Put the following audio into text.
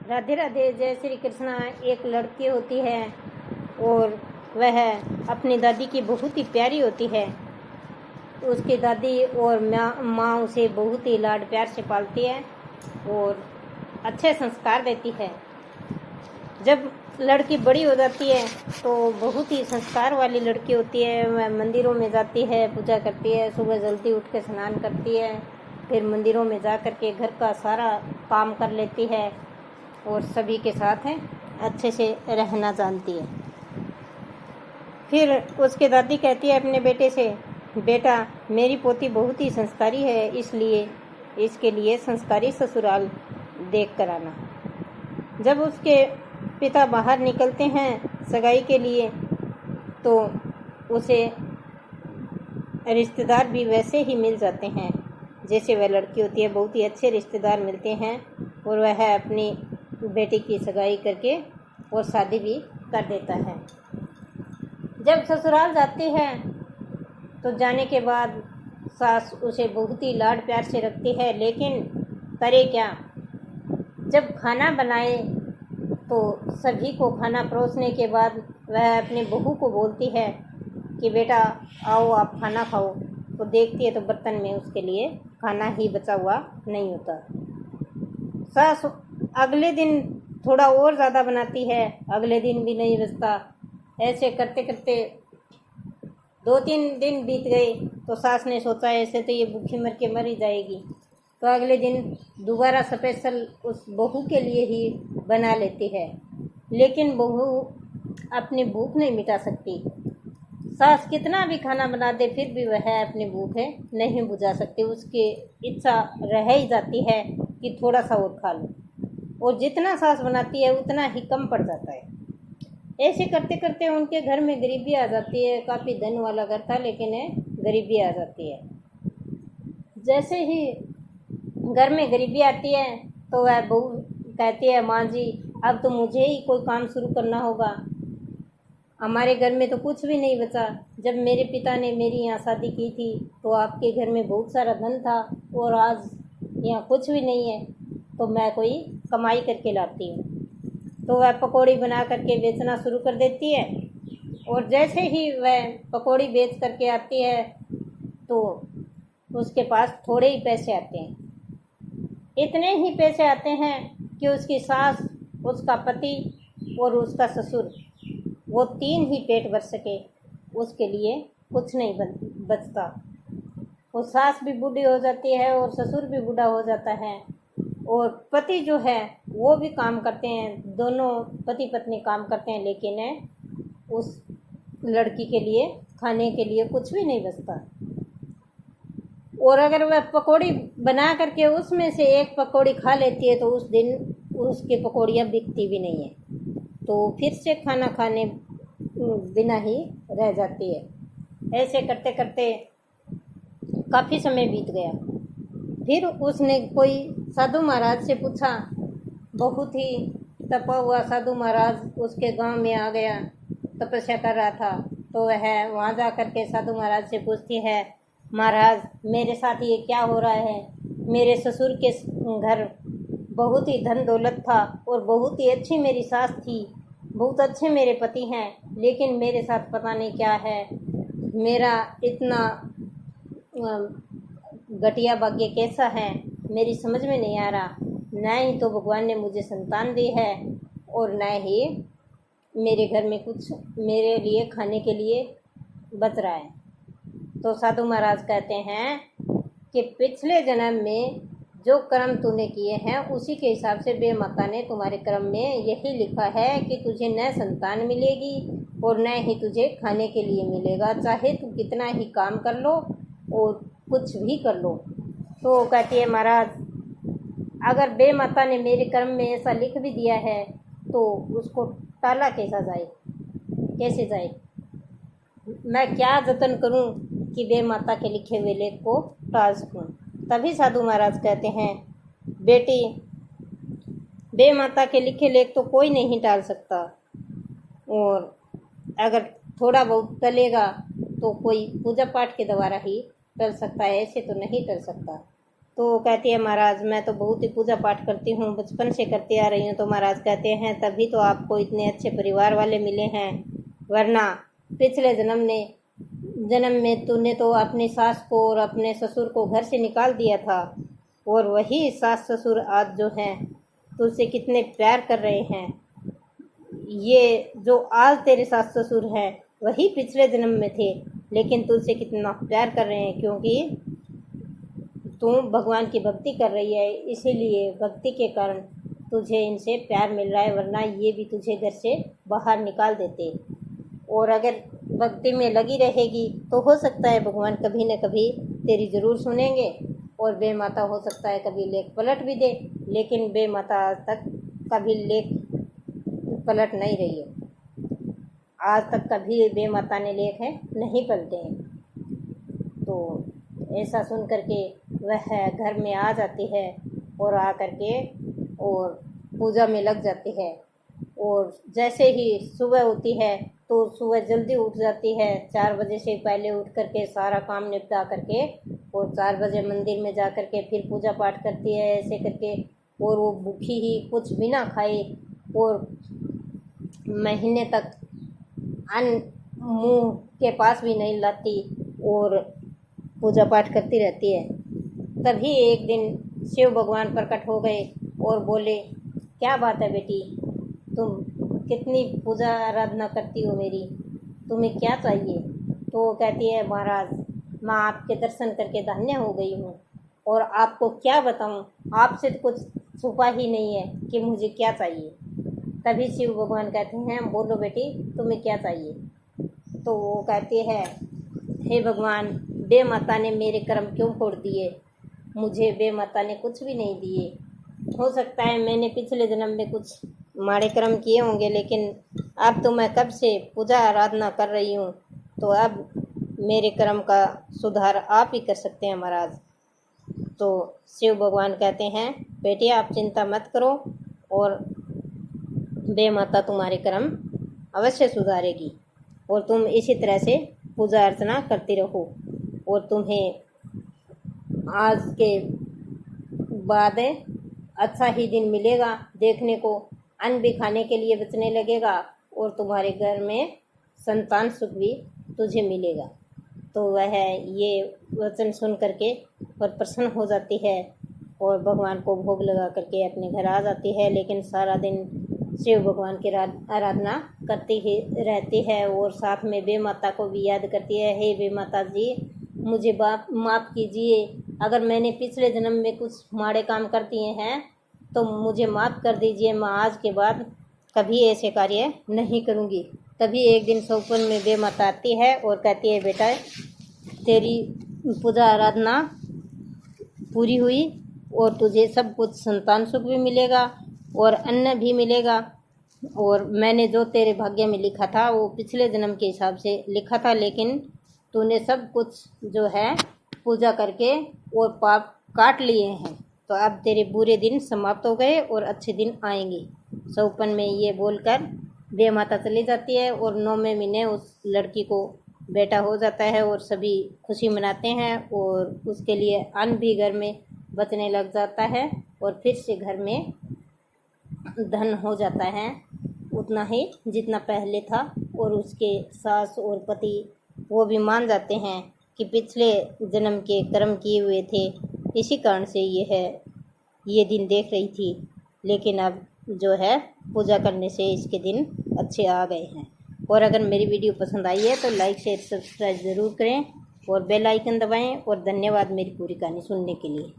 राधे राधे, जय श्री कृष्णा। एक लड़की होती है और वह अपनी दादी की बहुत ही प्यारी होती है। उसकी दादी और माँ उसे बहुत ही लाड प्यार से पालती है और अच्छे संस्कार देती है। जब लड़की बड़ी हो जाती है तो बहुत ही संस्कार वाली लड़की होती है। वह मंदिरों में जाती है, पूजा करती है, सुबह जल्दी उठ के स्नान करती है, फिर मंदिरों में जा कर के घर का सारा काम कर लेती है और सभी के साथ है अच्छे से रहना जानती है। फिर उसके दादी कहती है अपने बेटे से, बेटा मेरी पोती बहुत ही संस्कारी है, इसलिए इसके लिए संस्कारी ससुराल देख कर आना। जब उसके पिता बाहर निकलते हैं सगाई के लिए तो उसे रिश्तेदार भी वैसे ही मिल जाते हैं जैसे वह लड़की होती है। बहुत ही अच्छे रिश्तेदार मिलते हैं और वह अपनी बेटी की सगाई करके और शादी भी कर देता है। जब ससुराल जाती है तो जाने के बाद सास उसे बहुत ही लाड प्यार से रखती है, लेकिन करे क्या, जब खाना बनाए तो सभी को खाना परोसने के बाद वह अपनी बहू को बोलती है कि बेटा आओ आप खाना खाओ, तो देखती है तो बर्तन में उसके लिए खाना ही बचा हुआ नहीं होता। सास अगले दिन थोड़ा और ज़्यादा बनाती है, अगले दिन भी नहीं बचता। ऐसे करते करते 2-3 दिन बीत गए तो सास ने सोचा ऐसे तो ये भूखी मर के मर ही जाएगी, तो अगले दिन दोबारा स्पेशल उस बहू के लिए ही बना लेती है। लेकिन बहू अपनी भूख नहीं मिटा सकती। सास कितना भी खाना बना दे फिर भी वह अपनी भूख नहीं बुझा सकती। उसकी इच्छा रह ही जाती है कि थोड़ा सा और खा लो, और जितना सास बनाती है उतना ही कम पड़ जाता है। ऐसे करते करते उनके घर में गरीबी आ जाती है। काफ़ी धन वाला घर था लेकिन गरीबी आ जाती है। जैसे ही घर में गरीबी आती है तो वह बहू कहती है, माँ जी अब तो मुझे ही कोई काम शुरू करना होगा, हमारे घर में तो कुछ भी नहीं बचा। जब मेरे पिता ने मेरी यहाँ शादी की थी तो आपके घर में बहुत सारा धन था और आज यहाँ कुछ भी नहीं है, तो मैं कोई कमाई करके लाती हूँ। तो वह पकौड़ी बना करके बेचना शुरू कर देती है और जैसे ही वह पकौड़ी बेच करके आती है तो उसके पास थोड़े ही पैसे आते हैं। इतने ही पैसे आते हैं कि उसकी सास, उसका पति और उसका ससुर, वो 3 ही पेट भर सके, उसके लिए कुछ नहीं बचता। वो सास भी बूढ़ी हो जाती है और ससुर भी बूढ़ा हो जाता है और पति जो है वो भी काम करते हैं, दोनों पति पत्नी काम करते हैं, लेकिन उस लड़की के लिए खाने के लिए कुछ भी नहीं बचता। और अगर वह पकौड़ी बना करके उसमें से एक पकौड़ी खा लेती है तो उस दिन उसकी पकौड़ियाँ बिकती भी नहीं है, तो फिर से खाना खाने बिना ही रह जाती है। ऐसे करते करते काफ़ी समय बीत गया। फिर उसने कोई साधु महाराज से पूछा। बहुत ही तपा हुआ साधु महाराज उसके गांव में आ गया, तपस्या कर रहा था। तो वह वहाँ जा कर के साधु महाराज से पूछती है, महाराज मेरे साथ ये क्या हो रहा है? मेरे ससुर के घर बहुत ही धन दौलत था और बहुत ही अच्छी मेरी सास थी, बहुत अच्छे मेरे पति हैं, लेकिन मेरे साथ पता नहीं क्या है। मेरा इतना घटिया भाग्य कैसा है मेरी समझ में नहीं आ रहा। न ही तो भगवान ने मुझे संतान दी है और न ही मेरे घर में कुछ मेरे लिए खाने के लिए बच रहा है। तो साधु महाराज कहते हैं कि पिछले जन्म में जो कर्म तूने किए हैं उसी के हिसाब से बे माता ने तुम्हारे कर्म में यही लिखा है कि तुझे न संतान मिलेगी और न ही तुझे खाने के लिए मिलेगा, चाहे तू कितना ही काम कर लो और कुछ भी कर लो। तो कहती है, महाराज अगर बे माता ने मेरे कर्म में ऐसा लिख भी दिया है तो उसको टाला कैसा जाए, कैसे जाए? मैं क्या जतन करूं कि बे माता के लिखे हुए लेख को टाल सकूं? तभी साधु महाराज कहते हैं, बेटी बे माता के लिखे लेख तो कोई नहीं टाल सकता, और अगर थोड़ा बहुत टलेगा तो कोई पूजा पाठ के द्वारा ही टल सकता है, ऐसे तो नहीं टल सकता। तो कहती है महाराज मैं तो बहुत ही पूजा पाठ करती हूँ, बचपन से करती आ रही हूँ। तो महाराज कहते हैं तभी तो आपको इतने अच्छे परिवार वाले मिले हैं, वरना पिछले जन्म में तूने तो अपनी सास को और अपने ससुर को घर से निकाल दिया था, और वही सास ससुर आज जो हैं तुझसे कितने प्यार कर रहे हैं। ये जो आज तेरे सास ससुर हैं वही पिछले जन्म में थे, लेकिन तुझसे कितना प्यार कर रहे हैं, क्योंकि तू भगवान की भक्ति कर रही है, इसीलिए भक्ति के कारण तुझे इनसे प्यार मिल रहा है, वरना ये भी तुझे घर से बाहर निकाल देते। और अगर भक्ति में लगी रहेगी तो हो सकता है भगवान कभी न कभी तेरी ज़रूर सुनेंगे, और बेमाता हो सकता है कभी लेख पलट भी दे, लेकिन बेमाता आज तक कभी लेख पलट नहीं रही है। आज तक कभी बेमाता ने लेख है नहीं पलटे हैं। तो ऐसा सुन करके वह घर में आ जाती है और आ करके और पूजा में लग जाती है। और जैसे ही सुबह होती है तो सुबह जल्दी उठ जाती है, 4 बजे से पहले उठ करके सारा काम निपटा करके और 4 बजे मंदिर में जा करके फिर पूजा पाठ करती है ऐसे करके। और वो भूखी ही कुछ बिना खाए और महीने तक अन्न मुंह के पास भी नहीं लाती और पूजा पाठ करती रहती है। तभी एक दिन शिव भगवान प्रकट हो गए और बोले, क्या बात है बेटी, तुम कितनी पूजा आराधना करती हो मेरी, तुम्हें क्या चाहिए? तो वो कहती है महाराज मैं आपके दर्शन करके धन्य हो गई हूँ, और आपको क्या बताऊँ, आपसे तो कुछ छुपा ही नहीं है कि मुझे क्या चाहिए। तभी शिव भगवान कहते हैं बोलो बेटी तुम्हें क्या चाहिए? तो वो कहती है हे भगवान, बे माता ने मेरे कर्म क्यों फोड़ दिए, मुझे बे माता ने कुछ भी नहीं दिए। हो सकता है मैंने पिछले जन्म में कुछ माड़े कर्म किए होंगे, लेकिन अब तो मैं कब से पूजा आराधना कर रही हूँ, तो अब मेरे कर्म का सुधार आप ही कर सकते हैं महाराज। तो शिव भगवान कहते हैं बेटी आप चिंता मत करो, और बे माता तुम्हारे कर्म अवश्य सुधारेगी, और तुम इसी तरह से पूजा अर्चना करती रहो, और तुम्हें आज के बाद अच्छा ही दिन मिलेगा देखने को, अन्न भी खाने के लिए बचने लगेगा, और तुम्हारे घर में संतान सुख भी तुझे मिलेगा। तो वह ये वचन सुन करके और प्रसन्न हो जाती है और भगवान को भोग लगा करके अपने घर आ जाती है। लेकिन सारा दिन शिव भगवान की आराधना करती ही रहती है, और साथ में बे माता को भी याद करती है, हे बे माता जी मुझे माफ़ कीजिए, अगर मैंने पिछले जन्म में कुछ माड़े काम कर दिए हैं तो मुझे माफ़ कर दीजिए, मैं आज के बाद कभी ऐसे कार्य नहीं करूँगी। तभी एक दिन सौपन में बे माता आती है और कहती है बेटा तेरी पूजा आराधना पूरी हुई और तुझे सब कुछ संतान सुख भी मिलेगा और अन्न भी मिलेगा, और मैंने जो तेरे भाग्य में लिखा था वो पिछले जन्म के हिसाब से लिखा था, लेकिन तूने सब कुछ जो है पूजा करके और पाप काट लिए हैं, तो अब तेरे बुरे दिन समाप्त हो गए और अच्छे दिन आएंगे। सौपन में ये बोलकर बे माता चली जाती है और 9वें महीने उस लड़की को बेटा हो जाता है और सभी खुशी मनाते हैं, और उसके लिए अन्न भी घर में बचने लग जाता है और फिर से घर में धन हो जाता है उतना ही जितना पहले था। और उसके सास और पति वो भी मान जाते हैं कि पिछले जन्म के कर्म किए हुए थे, इसी कारण से ये दिन देख रही थी, लेकिन अब जो है पूजा करने से इसके दिन अच्छे आ गए हैं। और अगर मेरी वीडियो पसंद आई है तो लाइक शेयर सब्सक्राइब ज़रूर करें और बेल आइकन दबाएं। और धन्यवाद मेरी पूरी कहानी सुनने के लिए।